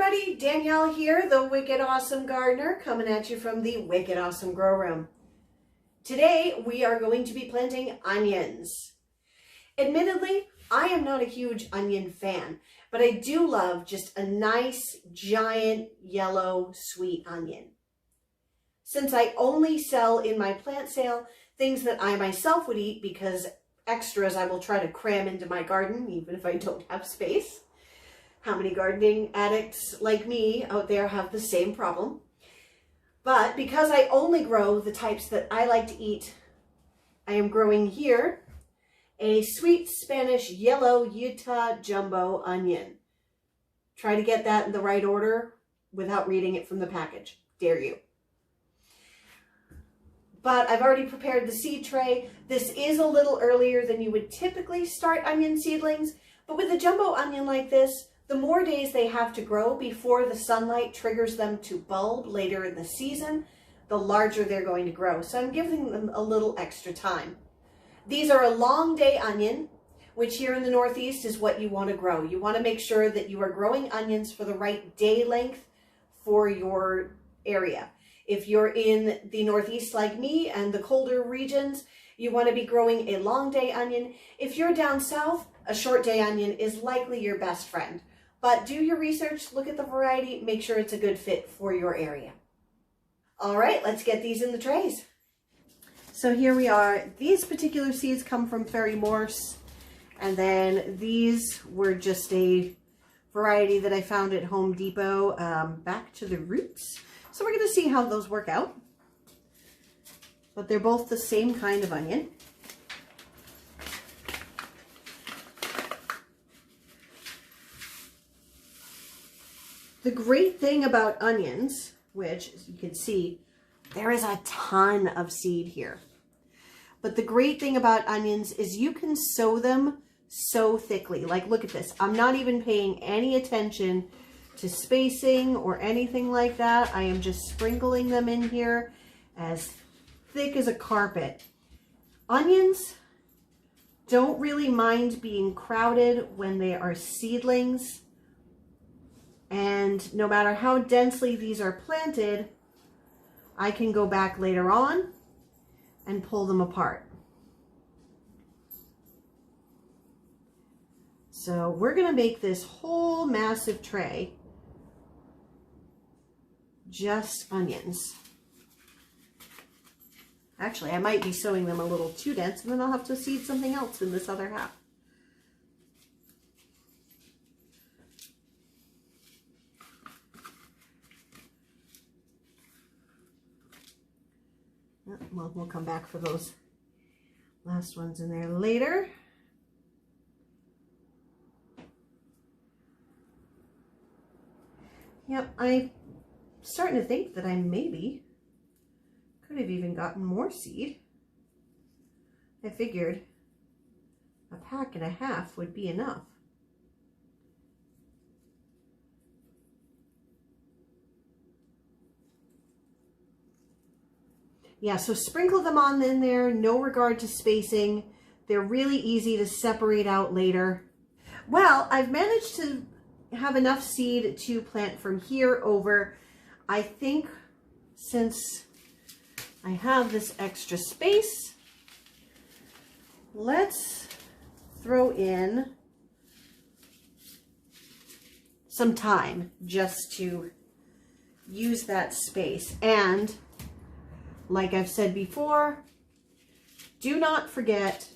everybody, Danielle here, the Wicked Awesome Gardener, coming at you from the Wicked Awesome Grow Room. Today we are going to be planting onions. Admittedly, I am not a huge onion fan, but I do love just a nice, giant, yellow, sweet onion. Since I only sell in my plant sale things that I myself would eat because extras I will try to cram into my garden, even if I don't have space. How many gardening addicts like me out there have the same problem? But because I only grow the types that I like to eat, I am growing here a sweet Spanish yellow Utah jumbo onion. Try to get that in the right order without reading it from the package. Dare you. But I've already prepared the seed tray. This is a little earlier than you would typically start onion seedlings, but with a jumbo onion like this, the more days they have to grow before the sunlight triggers them to bulb later in the season, the larger they're going to grow. So I'm giving them a little extra time. These are a long day onion, which here in the Northeast is what you want to grow. You want to make sure that you are growing onions for the right day length for your area. If you're in the Northeast like me and the colder regions, you want to be growing a long day onion. If you're down south, a short day onion is likely your best friend. But do your research, look at the variety, make sure it's a good fit for your area. All right, let's get these in the trays. So here we are. These particular seeds come from Fairy Morse, and then these were just a variety that I found at Home Depot, back to the roots. So we're going to see how those work out. But they're both the same kind of onion. The great thing about onions, which as you can see, there is a ton of seed here. But the great thing about onions is you can sow them so thickly. Like, look at this. I'm not even paying any attention to spacing or anything like that. I am just sprinkling them in here as thick as a carpet. Onions don't really mind being crowded when they are seedlings. And no matter how densely these are planted, I can go back later on and pull them apart. So we're going to make this whole massive tray just onions. Actually, I might be sowing them a little too dense, and then I'll have to seed something else in this other half. Well, we'll come back for those last ones in there later. Yep, I'm starting to think that I maybe could have even gotten more seed. I figured a pack and a half would be enough. Yeah, so sprinkle them on in there, no regard to spacing. They're really easy to separate out later. Well, I've managed to have enough seed to plant from here over. I think since I have this extra space, let's throw in some thyme just to use that space. And like I've said before, do not forget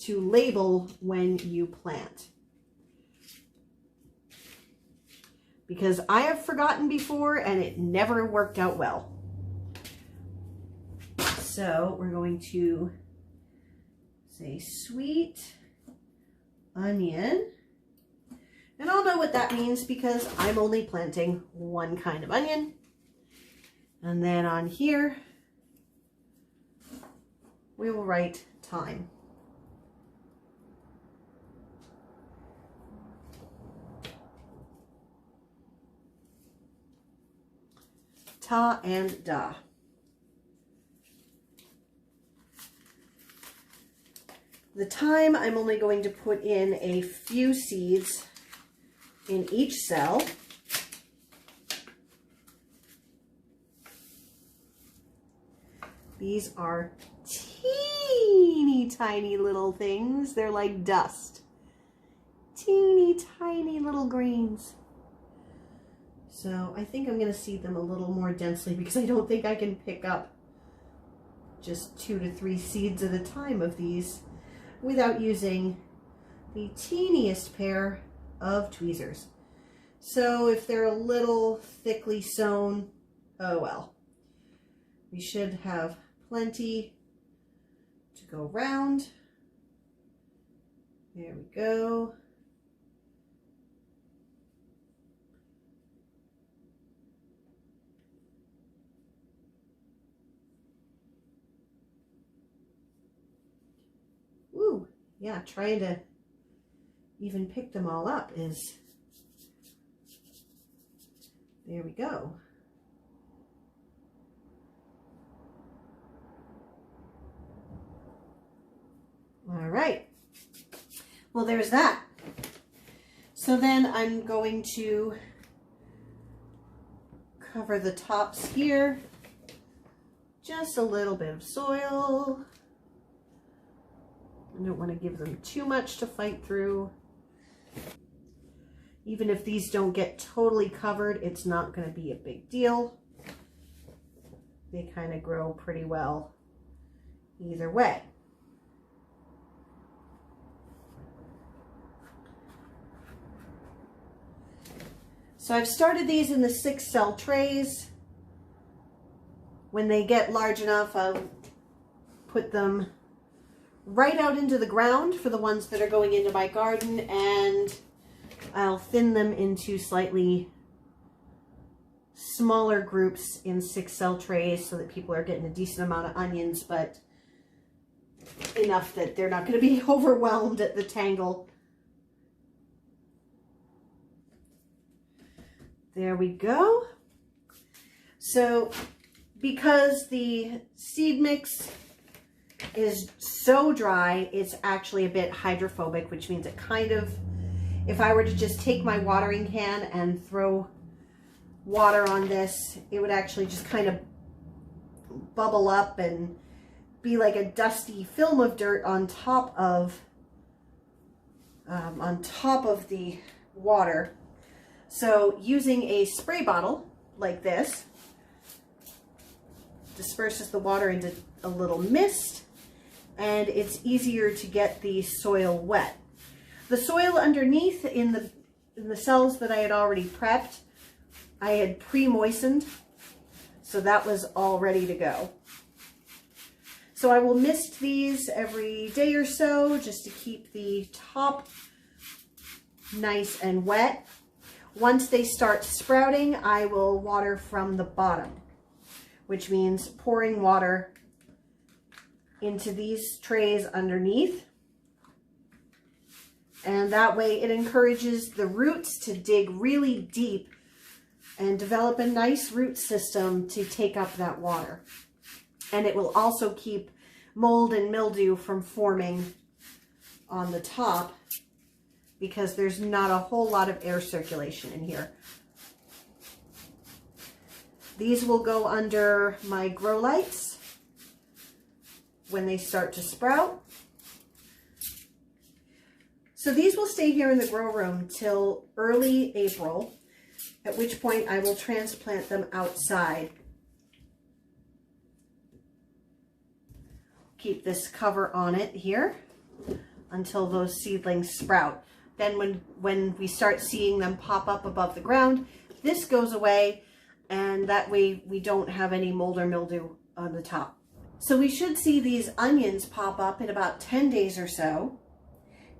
to label when you plant. Because I have forgotten before and it never worked out well. So we're going to say sweet onion. And I'll know what that means because I'm only planting one kind of onion. And then on here, we will write thyme. Ta and da. The thyme, I'm only going to put in a few seeds in each cell. These are teeny tiny little things. They're like dust. Teeny tiny little grains. So I think I'm going to seed them a little more densely because I don't think I can pick up just 2 to 3 seeds at a time of these without using the teeniest pair of tweezers. So if they're a little thickly sown, oh well. We should have plenty to go round. There we go. Woo, yeah, trying to even pick them all up is, there we go. All right, well, there's that. So then I'm going to cover the tops here, just a little bit of soil. I don't want to give them too much to fight through. Even if these don't get totally covered, it's not going to be a big deal. They kind of grow pretty well either way. So I've started these in the 6-cell trays. When they get large enough, I'll put them right out into the ground for the ones that are going into my garden, and I'll thin them into slightly smaller groups in 6-cell trays so that people are getting a decent amount of onions, but enough that they're not going to be overwhelmed at the tangle. There we go. So because the seed mix is so dry, it's actually a bit hydrophobic, which means it kind of, if I were to just take my watering can and throw water on this, it would actually just kind of bubble up and be like a dusty film of dirt on top of the water. So using a spray bottle like this disperses the water into a little mist, and it's easier to get the soil wet. The soil underneath in the cells that I had already prepped, I had pre-moistened, so that was all ready to go. So I will mist these every day or so just to keep the top nice and wet. Once they start sprouting, I will water from the bottom, which means pouring water into these trays underneath. And that way it encourages the roots to dig really deep and develop a nice root system to take up that water. And it will also keep mold and mildew from forming on the top, because there's not a whole lot of air circulation in here. These will go under my grow lights when they start to sprout. So these will stay here in the grow room till early April, at which point I will transplant them outside. Keep this cover on it here until those seedlings sprout. Then when we start seeing them pop up above the ground, this goes away, and that way we don't have any mold or mildew on the top. So we should see these onions pop up in about 10 days or so,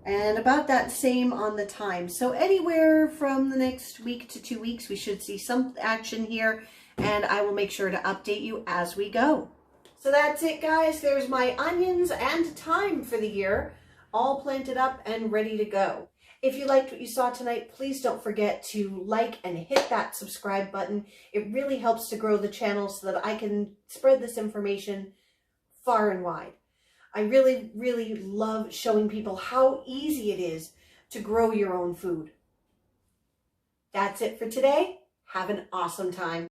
and about that same on the time. So anywhere from the next week to 2 weeks, we should see some action here, and I will make sure to update you as we go. So that's it, guys. There's my onions and thyme for the year, all planted up and ready to go. If you liked what you saw tonight, please don't forget to like and hit that subscribe button. It really helps to grow the channel so that I can spread this information far and wide. I really, really love showing people how easy it is to grow your own food. That's it for today. Have an awesome time.